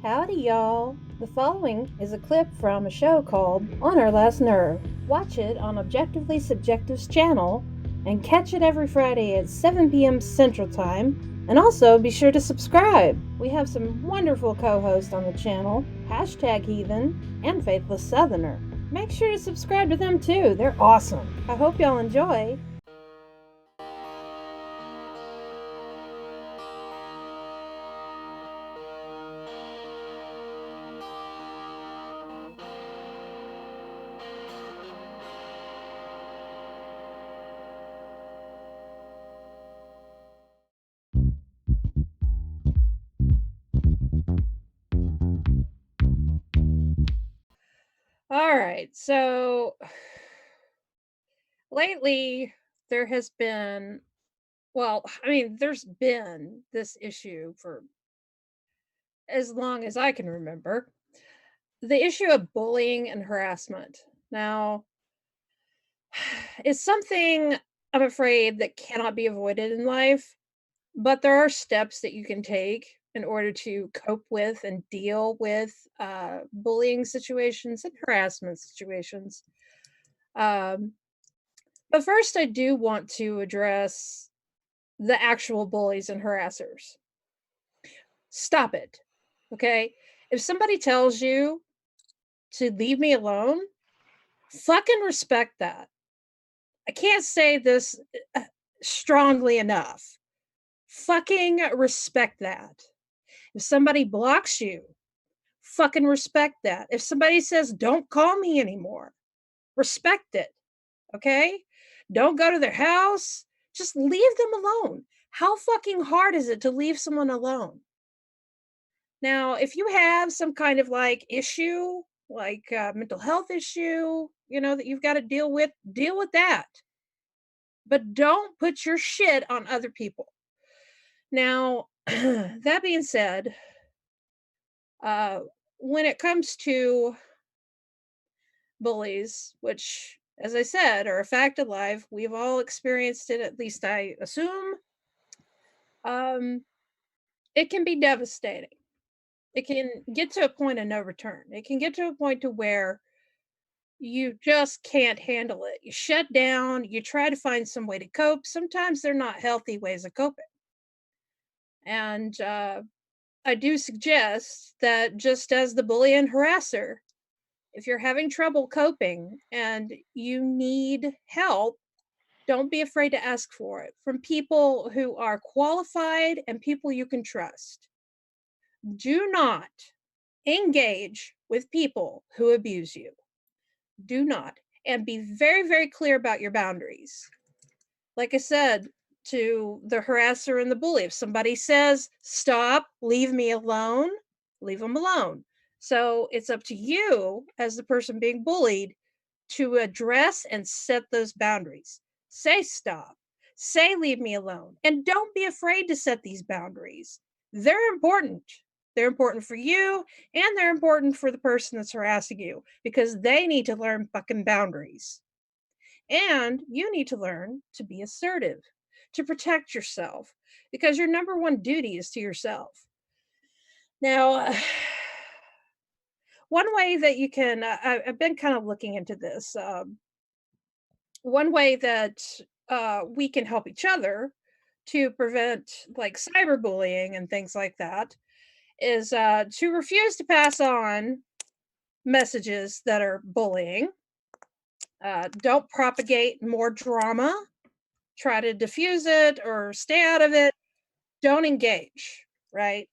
Howdy, y'all. The following is a clip from a show called On Our Last Nerve. Watch it on Objectively Subjective's channel and catch it every Friday at 7 p.m. Central Time. And also be sure to subscribe. We have some wonderful co-hosts on the channel, #Heathen and Faithless Southerner. Make sure to subscribe to them too. They're awesome. I hope y'all enjoy. All right, so lately there has been, there's been this issue for as long as I can remember. The issue of bullying and harassment. Now, it's something I'm afraid that cannot be avoided in life, but there are steps that you can take in order to cope with and deal with bullying situations and harassment situations. Um, but first, I do want to address the actual bullies and harassers. Stop it. Okay? If somebody tells you to leave me alone, fucking respect that. I can't say this strongly enough. Fucking respect that. If somebody blocks you, fucking respect that. If somebody says, don't call me anymore, respect it. Okay? Don't go to their house. Just leave them alone. How fucking hard is it to leave someone alone? Now, if you have some kind of issue, mental health issue, that you've got to deal with that. But don't put your shit on other people. Now, that being said, when it comes to bullies, which, as I said, are a fact of life, we've all experienced it, at least I assume, it can be devastating. It can get to a point of no return. It can get to a point to where you just can't handle it. You shut down, you try to find some way to cope. Sometimes they're not healthy ways of coping. And I do suggest that just as the bully and harasser, if you're having trouble coping and you need help, don't be afraid to ask for it from people who are qualified and people you can trust. Do not engage with people who abuse you. Do not. And be very, very clear about your boundaries. Like I said to the harasser and the bully, if somebody says, stop, leave me alone, leave them alone. So it's up to you as the person being bullied to address and set those boundaries. Say stop, say leave me alone, and don't be afraid to set these boundaries. They're important. They're important for you and they're important for the person that's harassing you because they need to learn fucking boundaries. And you need to learn to be assertive, to protect yourself, because your number one duty is to yourself. Now, one way that you can, I've been kind of looking into this. One way that we can help each other to prevent cyberbullying and things like that is to refuse to pass on messages that are bullying. Don't propagate more drama. Try to diffuse it or stay out of it. Don't engage, right?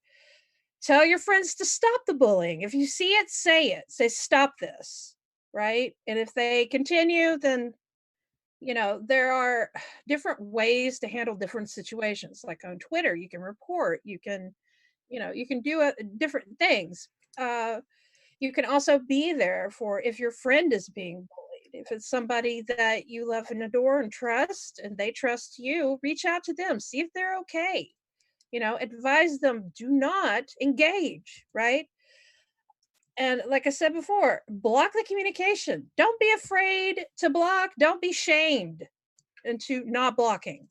Tell your friends to stop the bullying. If you see it, say it. Say, stop this, right? And if they continue, then, there are different ways to handle different situations. Like on Twitter, you can report, you can do different things. You can also be there for if your friend is being bullied. If it's somebody that you love and adore and trust, and they trust you, reach out to them, see if they're okay. Advise them, do not engage, right? And like I said before, block the communication. Don't be afraid to block. Don't be shamed into not blocking.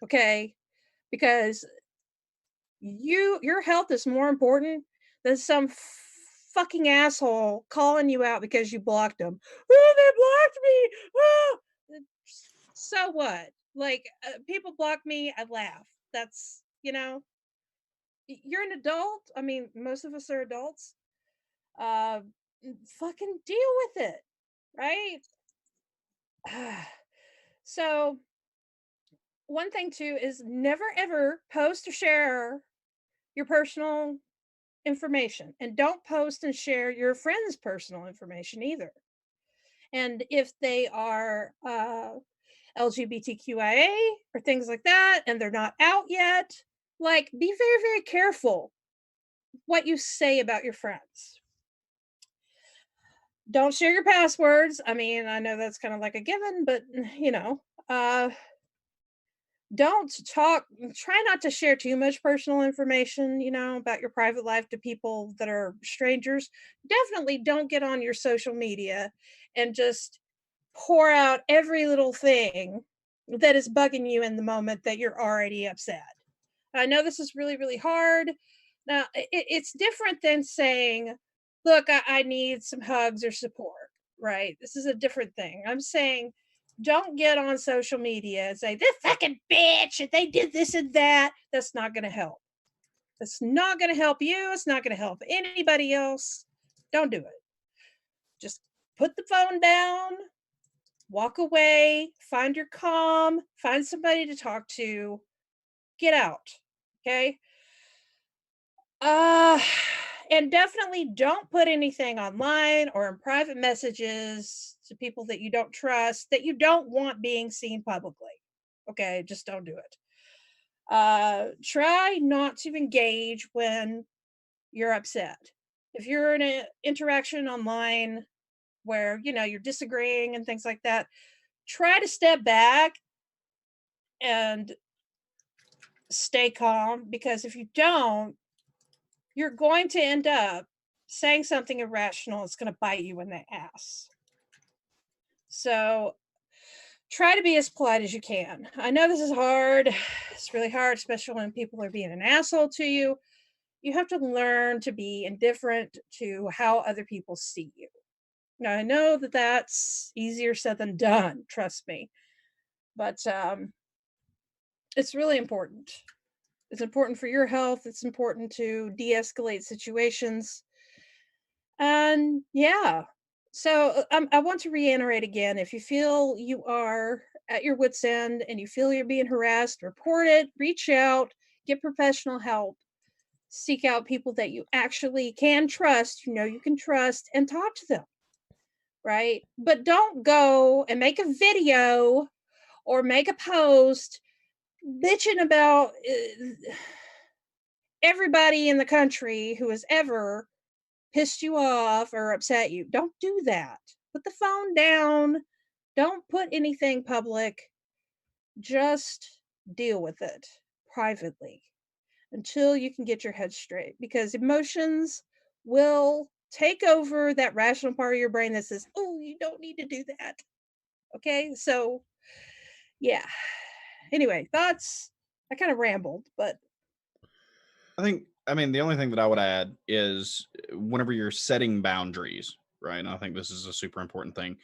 Okay? Because your health is more important than some fucking asshole calling you out because you blocked them. Oh, they blocked me. Oh. So what? Like, people block me, I laugh. That's, you're an adult. I mean, most of us are adults. Uh, Fucking deal with it, right? So, one thing too is never ever post or share your personal information, and don't post and share your friends' personal information either. And if they are LGBTQIA or things like that, and they're not out yet, like, be very, very careful what you say about your friends. Don't share your passwords. I mean, I know that's kind of like a given, but don't try not to share too much personal information, about your private life to people that are strangers. Definitely don't get on your social media and just pour out every little thing that is bugging you in the moment that you're already upset. I know this is really, really hard. Now, it's different than saying, look, I need some hugs or support, right? This is a different thing. I'm saying, don't get on social media and say, this fucking bitch, and they did this and that. That's not going to help. That's not going to help you. It's not going to help anybody else. Don't do it. Just put the phone down, walk away, find your calm, find somebody to talk to, get out. Okay? And definitely don't put anything online or in private messages to people that you don't trust, that you don't want being seen publicly. Okay, just don't do it. Try not to engage when you're upset. If you're in an interaction online where, you're disagreeing and things like that, try to step back and stay calm, because if you don't, you're going to end up saying something irrational. It's going to bite you in the ass. So try to be as polite as you can. I know this is hard. It's really hard, especially when people are being an asshole to you. You have to learn to be indifferent to how other people see you. Now, I know that that's easier said than done, trust me. But it's really important. It's important for your health. It's important to de-escalate situations. And yeah, so I want to reiterate again, if you feel you are at your wit's end and you feel you're being harassed, report it, reach out, get professional help, seek out people that you actually can trust, you can trust, and talk to them, right? But don't go and make a video or make a post bitching about everybody in the country who has ever pissed you off or upset you. Don't do that. Put the phone down. Don't put anything public. Just deal with it privately until you can get your head straight, because emotions will take over that rational part of your brain that says, oh, you don't need to do that. Okay, so yeah. Anyway, thoughts. I kind of rambled, but I mean, the only thing that I would add is whenever you're setting boundaries, right? And I think this is a super important thing.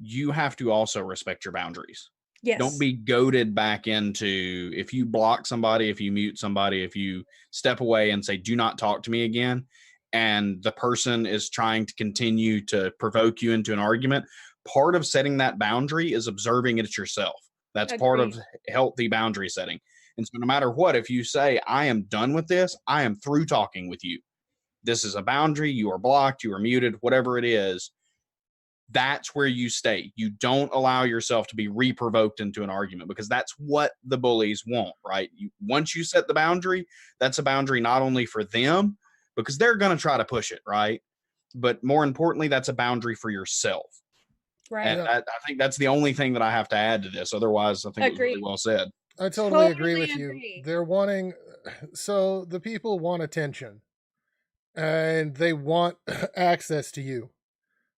You have to also respect your boundaries. yes. Don't be goaded back into, if you block somebody, if you mute somebody, if you step away and say, do not talk to me again, and the person is trying to continue to provoke you into an argument, part of setting that boundary is observing it yourself. That's part of healthy boundary setting. And so no matter what, if you say, I am done with this, I am through talking with you, this is a boundary, you are blocked, you are muted, whatever it is, that's where you stay. You don't allow yourself to be re-provoked into an argument, because that's what the bullies want, right? Once you set the boundary, that's a boundary not only for them, because they're going to try to push it, right? But more importantly, that's a boundary for yourself. Right. And I think that's the only thing that I have to add to this. Otherwise, I think it was really well said. I totally agree with you. They're wanting, so the people want attention and they want access to you.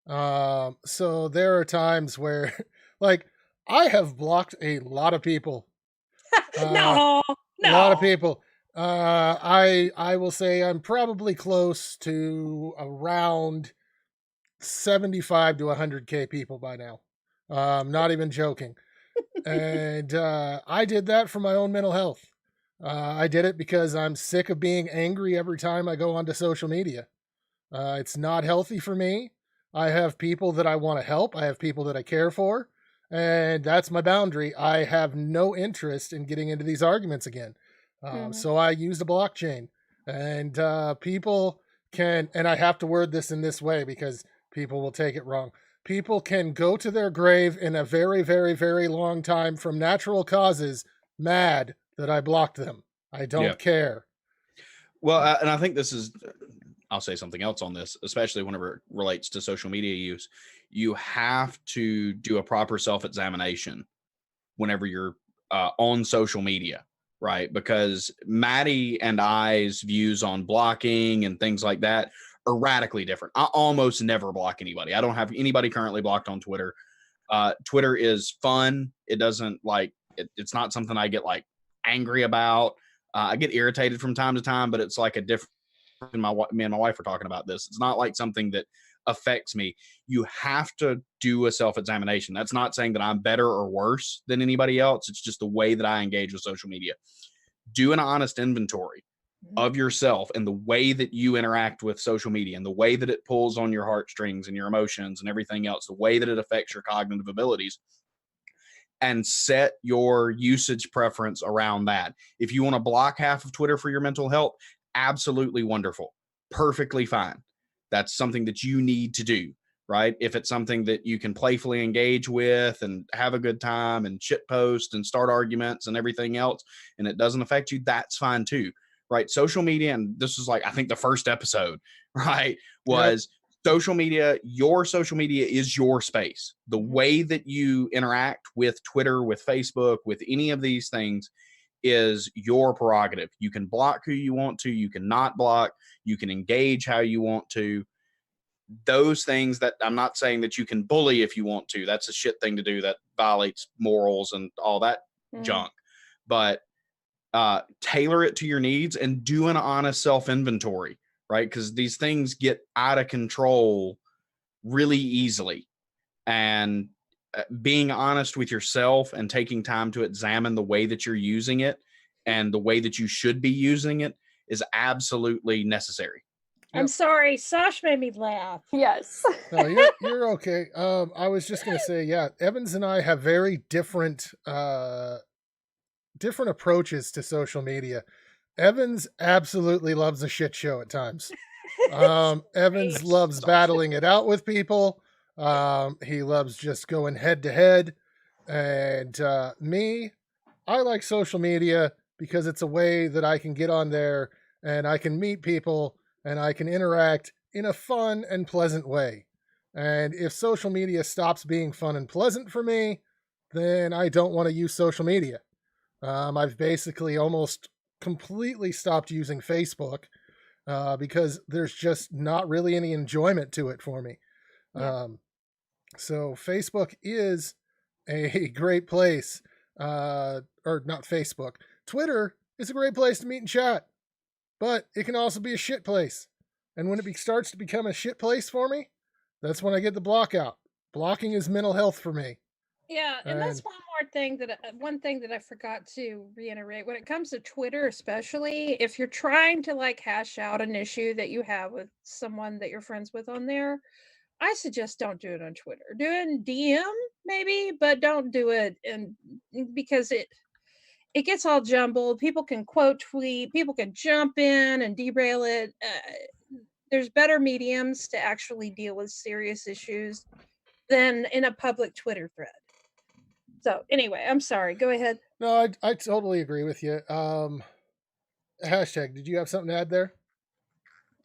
So there are times where, like, I have blocked a lot of people. No. A lot of people. I will say I'm probably close to around 75 to 100K people by now. Not even joking. And I did that for my own mental health. I did it because I'm sick of being angry every time I go onto social media. It's not healthy for me. I have people that I want to help. I have people that I care for. And that's my boundary. I have no interest in getting into these arguments again. So I used a blockchain. And people can, and I have to word this in this way because people will take it wrong. People can go to their grave in a very, very, very long time from natural causes mad that I blocked them. I don't care. Well, and I think this is, I'll say something else on this, especially whenever it relates to social media use. You have to do a proper self-examination whenever you're on social media, right? Because Maddie and I's views on blocking and things like that are radically different. I almost never block anybody. I don't have anybody currently blocked on Twitter. Twitter is fun. It doesn't like, it's not something I get like angry about. I get irritated from time to time, but it's like a different, me and my wife were talking about this. It's not like something that affects me. You have to do a self-examination. That's not saying that I'm better or worse than anybody else. It's just the way that I engage with social media. Do an honest inventory of yourself and the way that you interact with social media and the way that it pulls on your heartstrings and your emotions and everything else, the way that it affects your cognitive abilities, and set your usage preference around that. If you want to block half of Twitter for your mental health, absolutely wonderful. Perfectly fine. That's something that you need to do, right? If it's something that you can playfully engage with and have a good time and shit post and start arguments and everything else, and it doesn't affect you, that's fine too, right? Social media, and this was like, I think the first episode, right, was social media, your social media is your space. The way that you interact with Twitter, with Facebook, with any of these things is your prerogative. You can block who you want to, you can not block, you can engage how you want to. Those things that I'm not saying that you can bully if you want to. That's a shit thing to do that violates morals and all that junk. But tailor it to your needs and do an honest self-inventory, right? Because these things get out of control really easily. And being honest with yourself and taking time to examine the way that you're using it and the way that you should be using it is absolutely necessary. I'm sorry, Sash made me laugh. Yes. No, you're okay. I was just gonna say, Evans and I have very different approaches to social media. Evans absolutely loves a shit show at times. Evans loves battling it out with people. He loves just going head to head. And me, I like social media because it's a way that I can get on there and I can meet people and I can interact in a fun and pleasant way. And if social media stops being fun and pleasant for me, then I don't want to use social media. I've basically almost completely stopped using Facebook because there's just not really any enjoyment to it for me. So Facebook is a great place, or not Facebook. Twitter is a great place to meet and chat, but it can also be a shit place. And when it starts to become a shit place for me, that's when I get the block out. Blocking is mental health for me. Yeah, and that's one thing that I forgot to reiterate. When it comes to Twitter, especially, if you're trying to like hash out an issue that you have with someone that you're friends with on there, I suggest don't do it on Twitter. Do it in DM maybe, but don't do it because it gets all jumbled. People can quote tweet, people can jump in and derail it. There's better mediums to actually deal with serious issues than in a public Twitter thread. So anyway, I'm sorry. Go ahead. No, I totally agree with you. Hashtag, did you have something to add there?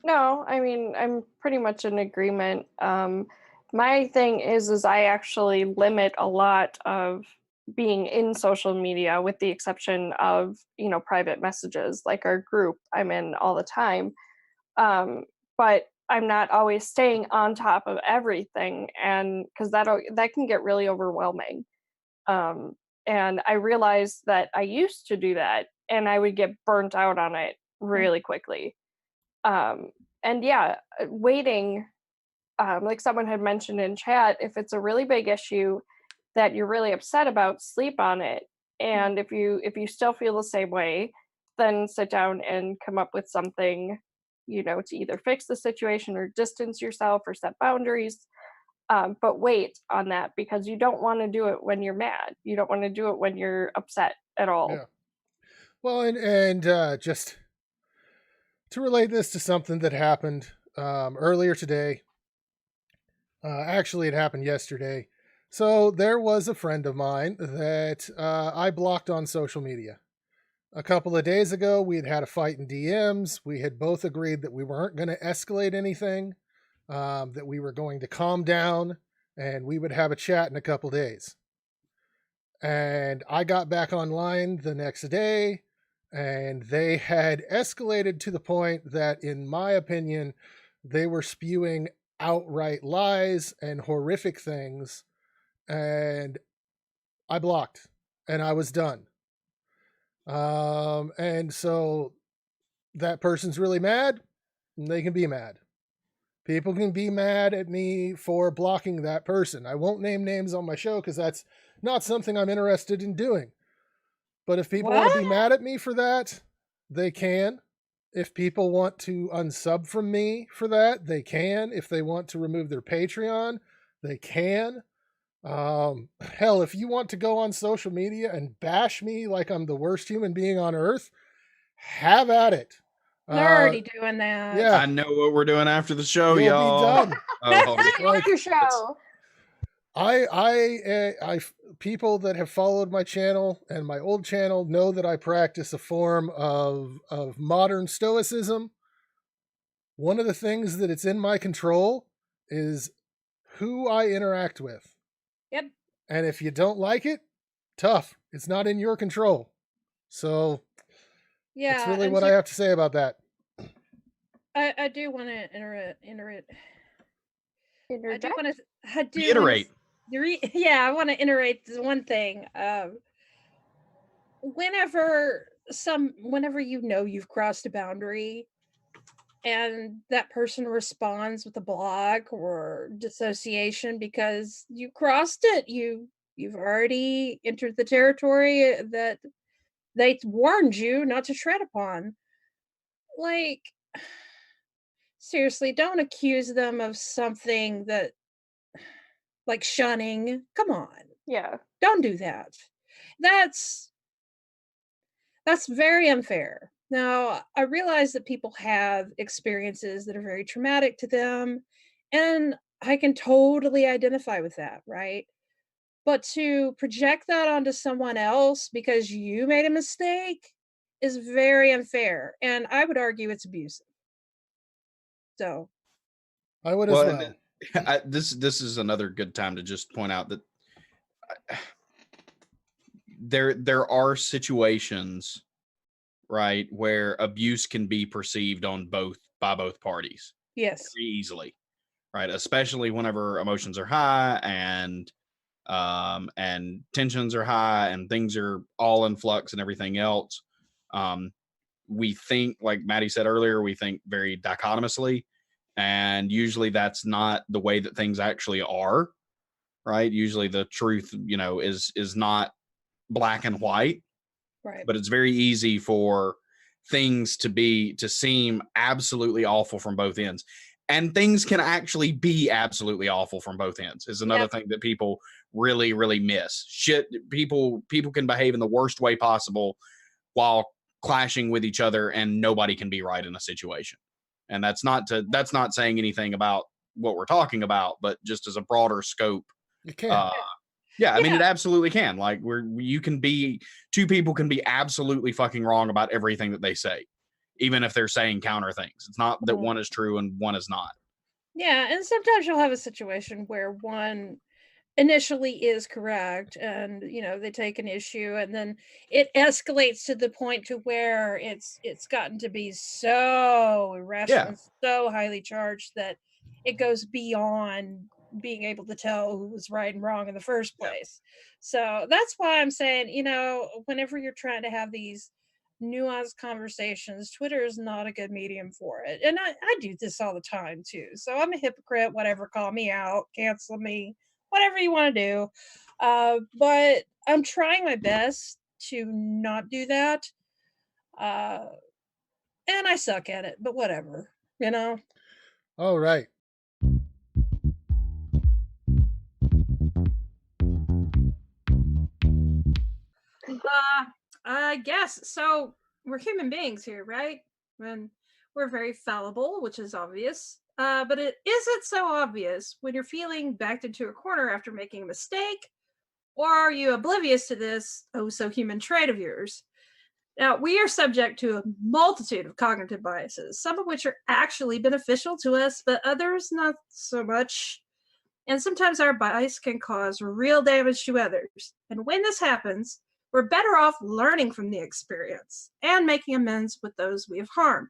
No, I mean, I'm pretty much in agreement. My thing is I actually limit a lot of being in social media with the exception of, private messages like our group I'm in all the time. But I'm not always staying on top of everything, and because that can get really overwhelming. And I realized that I used to do that and I would get burnt out on it really quickly. And yeah, waiting, like someone had mentioned in chat, if it's a really big issue that you're really upset about, sleep on it. And if you still feel the same way, then sit down and come up with something, to either fix the situation or distance yourself or set boundaries. But wait on that, because you don't want to do it when you're mad. You don't want to do it when you're upset at all. Yeah. Well, and just to relate this to something that happened earlier today. Actually, it happened yesterday. So there was a friend of mine that I blocked on social media. A couple of days ago, we had a fight in DMs. We had both agreed that we weren't going to escalate anything, that we were going to calm down, and we would have a chat in a couple days. And I got back online the next day, and they had escalated to the point that, in my opinion, they were spewing outright lies and horrific things, and I blocked, and I was done. And so that person's really mad, and they can be mad. People can be mad at me for blocking that person. I won't name names on my show because that's not something I'm interested in doing. But if people want to be mad at me for that, they can. If people want to unsub from me for that, they can. If they want to remove their Patreon, they can. Hell, if you want to go on social media and bash me like I'm the worst human being on earth, have at it. They're already doing that. Yeah, I know what we're doing after the show, You'll y'all. Be done. Like your show. I people that have followed my channel and my old channel know that I practice a form of modern stoicism. One of the things that it's in my control is who I interact with. Yep. And if you don't like it, tough. It's not in your control. So yeah, that's really what I have to say about that. I do want to iterate. Yeah, I want to iterate one thing. Whenever you've crossed a boundary and that person responds with a block or dissociation because you crossed it, you've already entered the territory that they warned you not to tread upon. Like, seriously, don't accuse them of something that, like, shunning. Come on. Yeah. Don't do that. That's very unfair. Now, I realize that people have experiences that are very traumatic to them, and I can totally identify with that, right? But to project that onto someone else because you made a mistake is very unfair, and I would argue it's abusive. So, I would as well. This is another good time to just point out that there are situations, right, where abuse can be perceived by both parties. Yes. Very easily, right? Especially whenever emotions are high and tensions are high and things are all in flux and everything else. We think, like Maddie said earlier, we think very dichotomously, and usually that's not the way that things actually are, right? Usually the truth, is not black and white, right? But it's very easy for things to seem absolutely awful from both ends. And things can actually be absolutely awful from both ends is another thing that people really, really miss. People can behave in the worst way possible while clashing with each other, and nobody can be right in a situation. And that's not saying anything about what we're talking about, but just as a broader scope. It can. I mean, it absolutely can. Like, two people can be absolutely fucking wrong about everything that they say, even if they're saying counter things. It's not that one is true and one is not. Yeah, and sometimes you'll have a situation where one initially is correct and they take an issue and then it escalates to the point to where it's gotten to be so irrational, so highly charged that it goes beyond being able to tell who was right and wrong in the first place. So that's why I'm saying, whenever you're trying to have these nuanced conversations, Twitter is not a good medium for it. And I do this all the time too. So I'm a hypocrite, whatever, call me out, cancel me, whatever you want to do. But I'm trying my best to not do that. And I suck at it, but whatever, you know? All right. I guess. So we're human beings here, right? And we're very fallible, which is obvious. But it isn't so obvious when you're feeling backed into a corner after making a mistake, or are you oblivious to this oh so human trait of yours? Now, we are subject to a multitude of cognitive biases, some of which are actually beneficial to us, but others not so much. And sometimes our bias can cause real damage to others. And when this happens, we're better off learning from the experience and making amends with those we have harmed.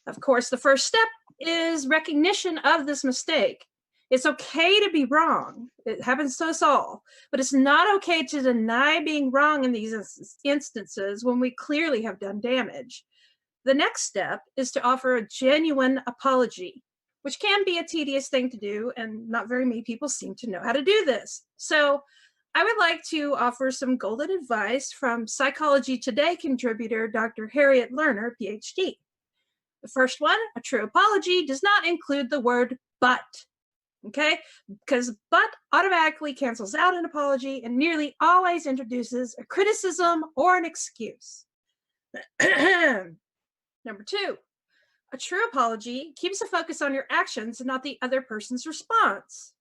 Of course, the first step is recognition of this mistake. It's okay to be wrong. It happens to us all. But it's not okay to deny being wrong in these instances when we clearly have done damage. The next step is to offer a genuine apology, which can be a tedious thing to do, and not very many people seem to know how to do this. So I would like to offer some golden advice from Psychology Today contributor Dr. Harriet Lerner, PhD. The first one, a true apology does not include the word but, okay? Because but automatically cancels out an apology and nearly always introduces a criticism or an excuse. Number two, a true apology keeps the focus on your actions and not the other person's response.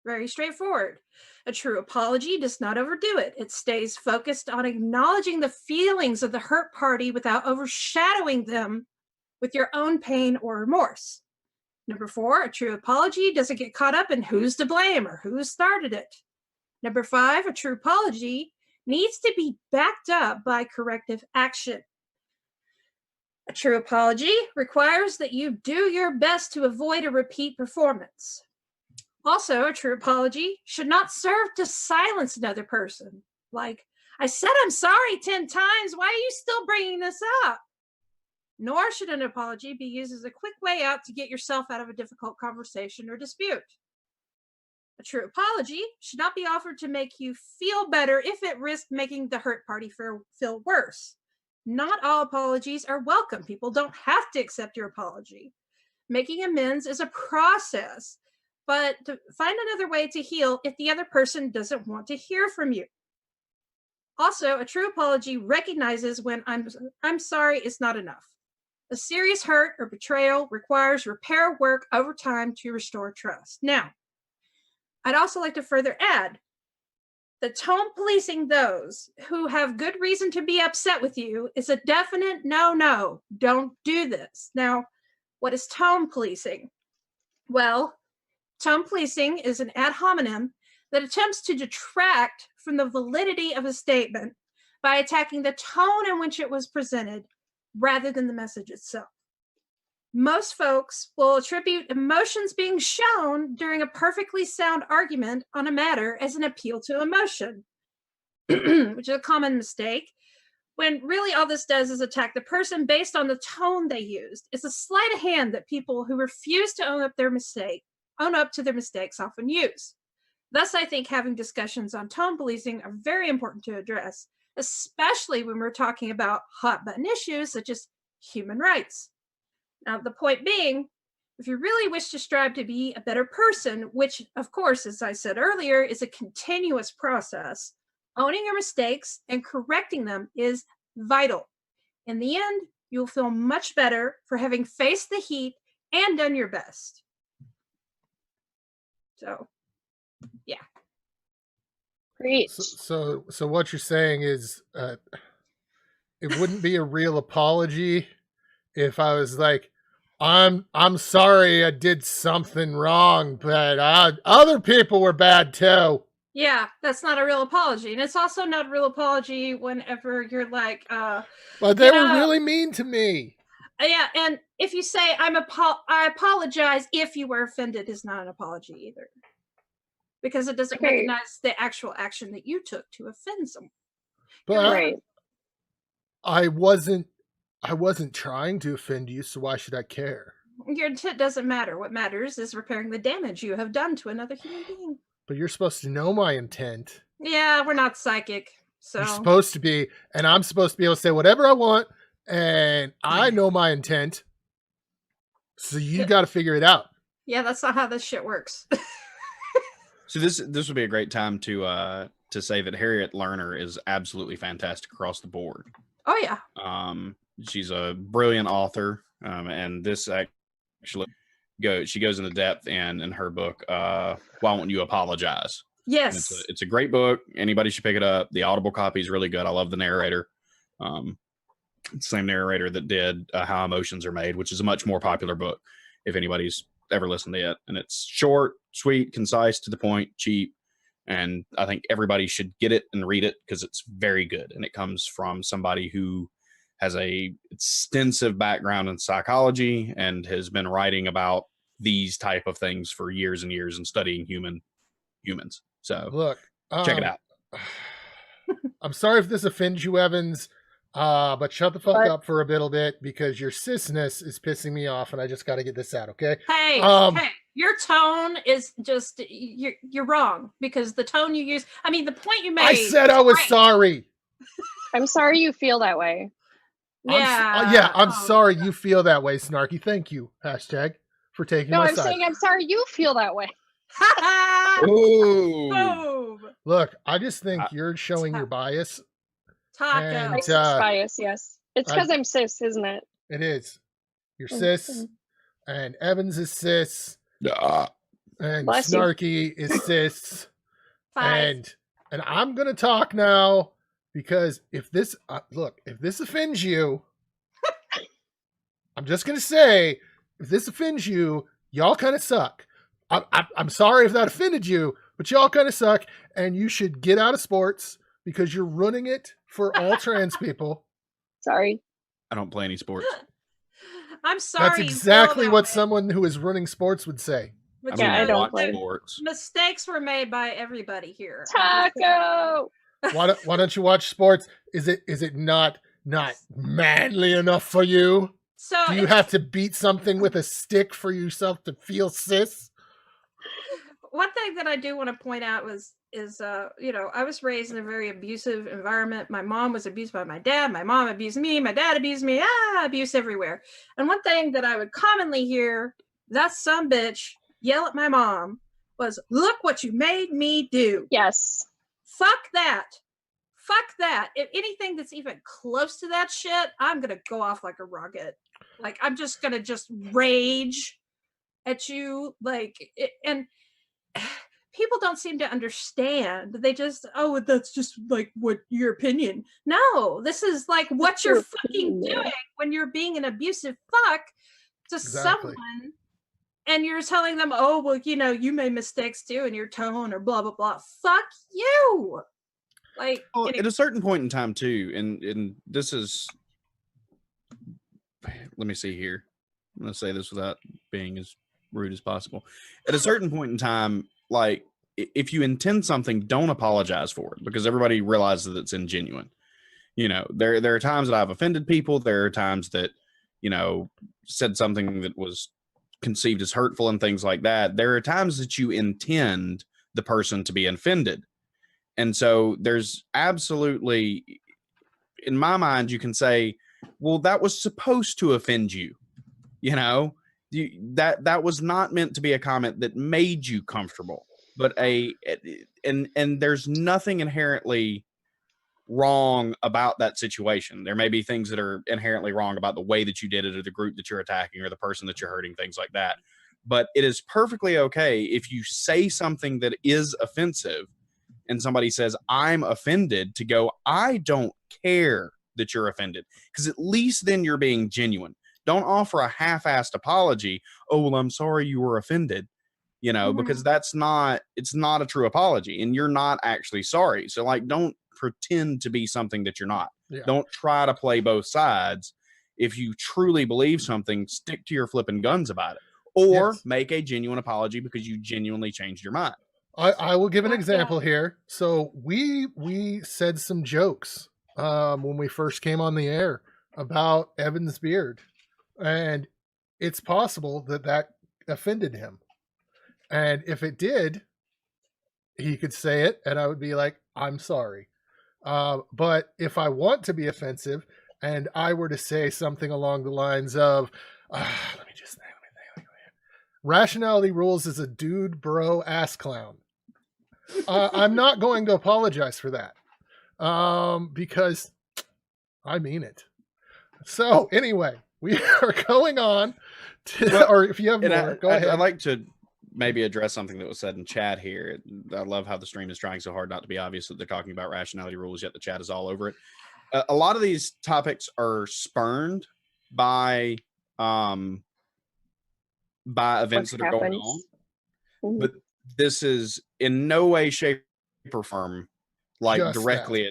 Very straightforward. A true apology does not overdo it. It stays focused on acknowledging the feelings of the hurt party without overshadowing them with your own pain or remorse. Number four, a true apology doesn't get caught up in who's to blame or who started it. Number five, a true apology needs to be backed up by corrective action. A true apology requires that you do your best to avoid a repeat performance. Also, a true apology should not serve to silence another person. Like, I said I'm sorry 10 times. Why are you still bringing this up? Nor should an apology be used as a quick way out to get yourself out of a difficult conversation or dispute. A true apology should not be offered to make you feel better if it risks making the hurt party feel worse. Not all apologies are welcome. People don't have to accept your apology. Making amends is a process, but to find another way to heal if the other person doesn't want to hear from you. Also, a true apology recognizes when I'm sorry is not enough. A serious hurt or betrayal requires repair work over time to restore trust. Now, I'd also like to further add that tone policing those who have good reason to be upset with you is a definite no. Don't do this. Now, what is tone policing? Well, tone policing is an ad hominem that attempts to detract from the validity of a statement by attacking the tone in which it was presented rather than the message itself. Most folks will attribute emotions being shown during a perfectly sound argument on a matter as an appeal to emotion, which is a common mistake, when really all this does is attack the person based on the tone they used. It's a sleight of hand that people who refuse to own up to their mistakes often use. Thus, I think having discussions on tone policing are very important to address, especially when we're talking about hot button issues such as human rights. Now, the point being, if you really wish to strive to be a better person, which, of course, as I said earlier, is a continuous process, owning your mistakes and correcting them is vital. In the end, you'll feel much better for having faced the heat and done your best. So, yeah. Great. So what you're saying is, it wouldn't be a real apology if I was like, I'm sorry I did something wrong, but other people were bad too. Yeah, that's not a real apology. And it's also not a real apology whenever you're like, but they were really mean to me. Yeah, and if you say I apologize if you were offended is not an apology either. Because it doesn't recognize the actual action that you took to offend someone. But right. I wasn't trying to offend you, so why should I care? Your intent doesn't matter. What matters is repairing the damage you have done to another human being. But you're supposed to know my intent. Yeah, we're not psychic, so You're supposed to be, and I'm supposed to be able to say whatever I want, and I know my intent. So you got to figure it out. Yeah, that's not how this shit works. So this would be a great time to say that Harriet Lerner is absolutely fantastic across the board. Oh yeah. She's a brilliant author, and this actually she goes into depth in her book. Why Won't You Apologize? Yes, it's a great book. Anybody should pick it up. The Audible copy is really good. I love the narrator. Same narrator that did How Emotions Are Made, which is a much more popular book if anybody's ever listened to it. And it's short, sweet, concise, to the point, cheap. And I think everybody should get it and read it because it's very good. And it comes from somebody who has a extensive background in psychology and has been writing about these type of things for years and years and studying humans. So look, check it out. I'm sorry if this offends you, Evans, but shut the fuck up for a little bit because your cisness is pissing me off, and I just got to get this out, okay? Hey, your tone is just you're wrong because the tone you use. I mean, the point you made. I said I was sorry. I'm sorry you feel that way. Yeah, I'm sorry you feel that way, Snarky. Thank you, hashtag, for taking my side. No, I'm saying I'm sorry you feel that way. Ooh. Look, I just think you're showing your bias. Taco. Bias, yes. It's because I'm cis, isn't it? It is. You're cis, and Evans is cis, and Bless Snarky is cis, Five. and I'm gonna talk now because if this if this offends you, I'm just gonna say if this offends you, y'all kind of suck. I'm sorry if that offended you, but y'all kind of suck, and you should get out of sports because you're ruining it for all trans people. Sorry. I don't play any sports. I'm sorry. That's exactly what someone who is running sports would say. But I don't play sports. Mistakes were made by everybody here. Taco. Why don't you watch sports? Is it not manly enough for you? So do you have to beat something with a stick for yourself to feel cis? One thing that I do want to point out is I was raised in a very abusive environment. My mom was abused by my dad. My mom abused me. My dad abused me. Abuse everywhere. And one thing that I would commonly hear that some bitch yell at my mom was, "Look what you made me do." Yes. Fuck that. Fuck that. If anything that's even close to that shit, I'm going to go off like a rocket. Like, I'm just going to rage at you. And people don't seem to understand. They just, that's just like what your opinion. No, this is like what you're fucking doing when you're being an abusive fuck to someone, and you're telling them, you made mistakes too in your tone or blah blah blah. Fuck you. Like, at a certain point in time too, and this is, let me see here. I'm gonna say this without being as rude as possible. At a certain point in time, like, if you intend something, don't apologize for it because everybody realizes that it's ingenuine. There are times that I've offended people. There are times that, said something that was conceived as hurtful and things like that. There are times that you intend the person to be offended. And so there's absolutely, in my mind, you can say, well, that was supposed to offend you. That was not meant to be a comment that made you comfortable. But and there's nothing inherently wrong about that situation. There may be things that are inherently wrong about the way that you did it or the group that you're attacking or the person that you're hurting, things like that. But it is perfectly okay if you say something that is offensive and somebody says, I'm offended, to go, I don't care that you're offended, because at least then you're being genuine. Don't offer a half-assed apology. Oh, well, I'm sorry you were offended. Because it's not a true apology and you're not actually sorry. So don't pretend to be something that you're not. Yeah. Don't try to play both sides. If you truly believe something, stick to your flipping guns about it, or make a genuine apology because you genuinely changed your mind. I will give an example here. So we said some jokes when we first came on the air about Evan's beard. And it's possible that that offended him. And if it did, he could say it and I would be like, I'm sorry. But if I want to be offensive and I were to say something along the lines of, let me think. Rationality Rules is a dude, bro, ass clown. I'm not going to apologize for that. Because I mean it. So anyway, we are going on to, or if you have more, go ahead. I'd like to maybe address something that was said in chat here. I love how the stream is trying so hard not to be obvious that they're talking about rationality rules, yet the chat is all over it. A lot of these topics are spurned by events that are going on. Mm-hmm. But this is in no way, shape, or form like just directly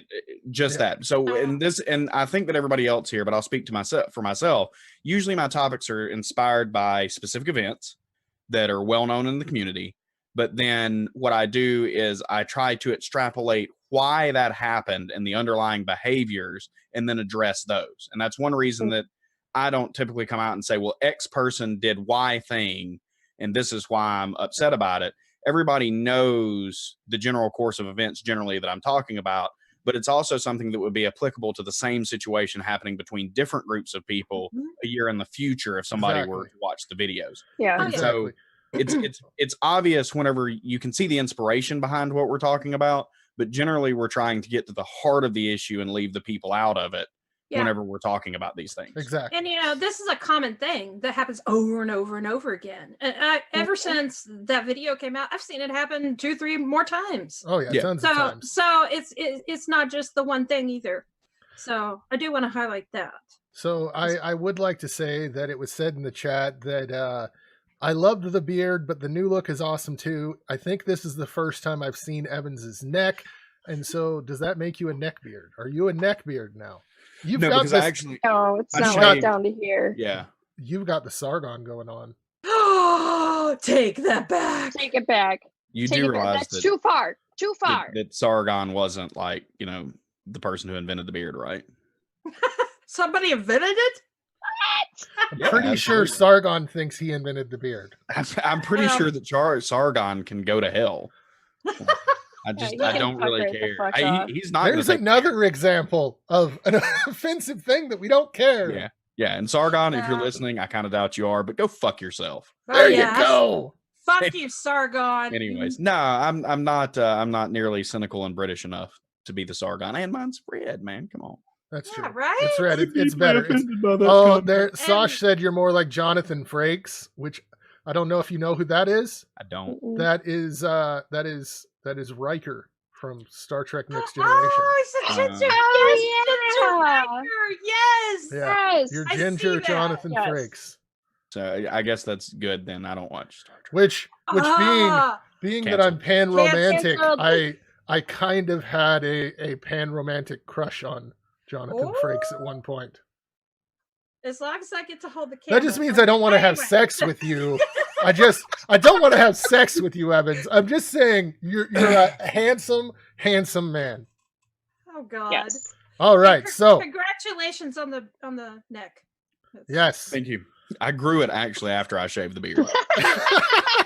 that. So in this, and I think that everybody else here, but I'll speak to myself. Usually my topics are inspired by specific events that are well known in the community. But then what I do is I try to extrapolate why that happened and the underlying behaviors and then address those. And that's one reason that I don't typically come out and say, well, X person did Y thing, and this is why I'm upset about it. Everybody knows the general course of events generally that I'm talking about, but it's also something that would be applicable to the same situation happening between different groups of people a year in the future if somebody were to watch the videos. Yeah. Exactly. So it's obvious whenever you can see the inspiration behind what we're talking about, but generally we're trying to get to the heart of the issue and leave the people out of it. Yeah. Whenever we're talking about these things. Exactly. And, this is a common thing that happens over and over and over again. And ever since that video came out, I've seen it happen 2-3 more times. Oh, yeah. Tons of times. So it's not just the one thing either. So I do want to highlight that. So I would like to say that it was said in the chat that I loved the beard, but the new look is awesome too. I think this is the first time I've seen Evans's neck. And so does that make you a neck beard? Are you a neck beard now? You've got this. No, it's not right down to here. Yeah. You've got the Sargon going on. Oh, take that back. Take it back. You do realize that's too far. Too far. That Sargon wasn't like, the person who invented the beard, right? Somebody invented it? What? I'm pretty sure Sargon thinks he invented the beard. I'm pretty sure that Sargon can go to hell. I don't really care. He's not. There's another example of an offensive thing that we don't care. Yeah. And Sargon, if you're listening, I kind of doubt you are, but go fuck yourself. There you go. Fuck you, Sargon. Anyways, no, I'm not nearly cynical and British enough to be the Sargon. And mine's red, man. Come on. That's true. Right? It's red. It's better. Sosh said you're more like Jonathan Frakes, which I don't know if you know who that is. I don't. That is Riker from Star Trek Next Generation. Yes. You're Ginger Jonathan Frakes. So I guess that's good then. I don't watch Star Trek. Which being that I'm pan romantic, I kind of had a pan romantic crush on Jonathan Frakes at one point. As long as I get to hold the camera. That just means I don't want to have sex with you. I don't want to have sex with you, Evans. I'm just saying you're a handsome man. Oh God. Yes. All right. So congratulations on the neck. Yes. Thank you. I grew it actually after I shaved the beard.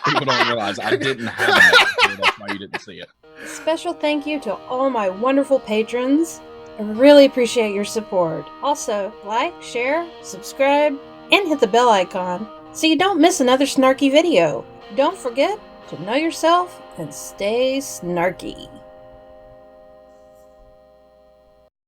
People don't realize I didn't have a neck. That's why you didn't see it. Special thank you to all my wonderful patrons. I really appreciate your support. Also, like, share, subscribe, and hit the bell icon so you don't miss another snarky video. Don't forget to know yourself and stay snarky.